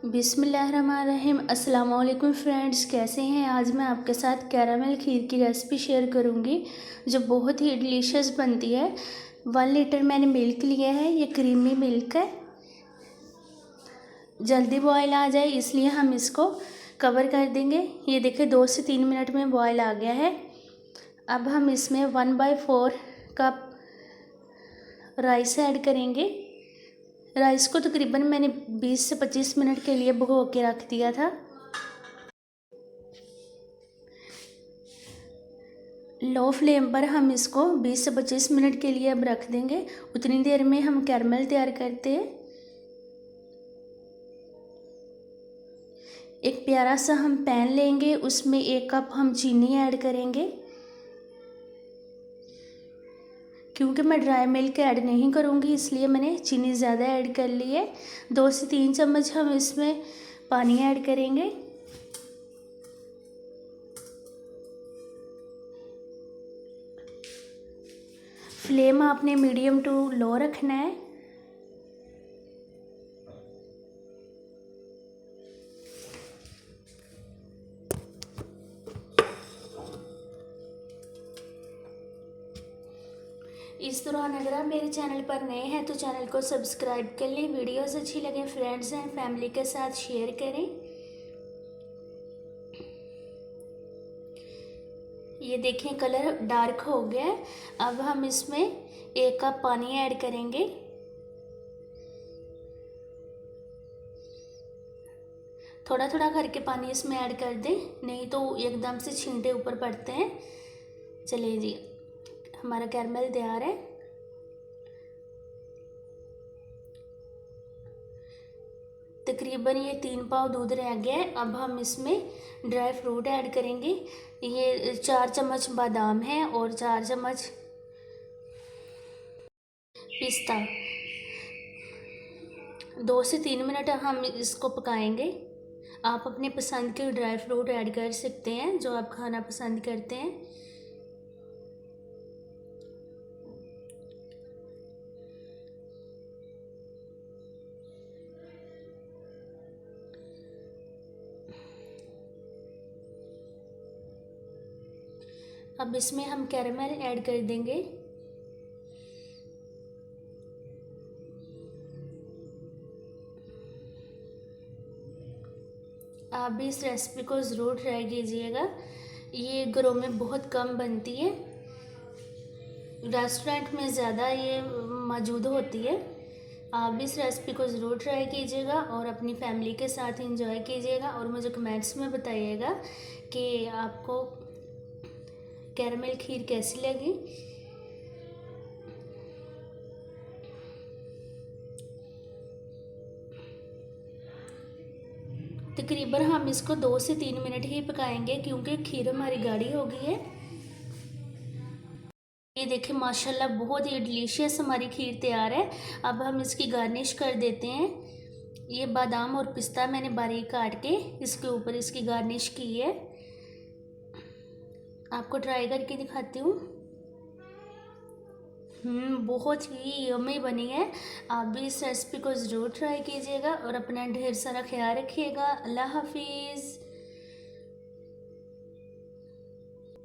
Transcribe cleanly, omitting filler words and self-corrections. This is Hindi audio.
बिस्मिल्लाहिर्रहमानिर्रहीम। अस्सलाम वालेकुम फ्रेंड्स, कैसे हैं। आज मैं आपके साथ कैरामल खीर की रेसिपी शेयर करूंगी जो बहुत ही डिलीशियस बनती है। 1 लीटर मैंने मिल्क लिया है, ये क्रीमी मिल्क है। जल्दी बॉयल आ जाए इसलिए हम इसको कवर कर देंगे। ये देखिए 2 से 3 मिनट में बॉयल आ गया है। अब हम इसमें 1/4 कप राइस ऐड करेंगे। राइस को तकरीबन मैंने 20 से 25 मिनट के लिए भिगो के रख दिया था। लो फ्लेम पर हम इसको 20 से 25 मिनट के लिए अब रख देंगे। उतनी देर में हम कैरमल तैयार करते हैं। एक प्यारा सा हम पैन लेंगे, उसमें 1 कप हम चीनी ऐड करेंगे। क्योंकि मैं ड्राई मिल्क ऐड नहीं करूँगी इसलिए मैंने चीनी ज़्यादा ऐड कर ली है। 2 से 3 चम्मच हम इसमें पानी ऐड करेंगे। फ्लेम आपने मीडियम टू लो रखना है। इस दौरान अगर आप मेरे चैनल पर नए हैं तो चैनल को सब्सक्राइब कर लें। वीडियोस अच्छी लगे फ्रेंड्स एंड फैमिली के साथ शेयर करें। ये देखें कलर डार्क हो गया है। अब हम इसमें 1 कप पानी ऐड करेंगे। थोड़ा थोड़ा करके पानी इसमें ऐड कर दें, नहीं तो एकदम से छींटे ऊपर पड़ते हैं। चलिए जी, हमारा कैरमल तैयार है। तकरीबन ये 3 पाव दूध रह गया है। अब हम इसमें ड्राई फ्रूट ऐड करेंगे। ये 4 चम्मच बादाम है और 4 चम्मच पिस्ता। 2 से 3 मिनट हम इसको पकाएंगे। आप अपने पसंद के ड्राई फ्रूट ऐड कर सकते हैं जो आप खाना पसंद करते हैं। अब इसमें हम कैरमल ऐड कर देंगे। आप भी इस रेसिपी को ज़रूर ट्राई कीजिएगा। ये घरों में बहुत कम बनती है, रेस्टोरेंट में ज़्यादा ये मौजूद होती है। आप भी इस रेसिपी को ज़रूर ट्राई कीजिएगा और अपनी फैमिली के साथ एंजॉय कीजिएगा और मुझे कमेंट्स में बताइएगा कि आपको कैरमल खीर कैसी लगी। तकरीबन हम इसको 2 से 3 मिनट ही पकाएंगे क्योंकि खीर हमारी गाढ़ी हो गई है। ये देखिए माशाल्लाह बहुत ही डिलीशियस हमारी खीर तैयार है। अब हम इसकी गार्निश कर देते हैं। ये बादाम और पिस्ता मैंने बारीक काट के इसके ऊपर इसकी गार्निश की है। आपको ट्राई करके दिखाती हूँ। बहुत ही यम्मी बनी है। आप भी इस रेसिपी को ज़रूर ट्राई कीजिएगा और अपना ढेर सारा ख्याल रखिएगा। अल्लाह हाफिज़।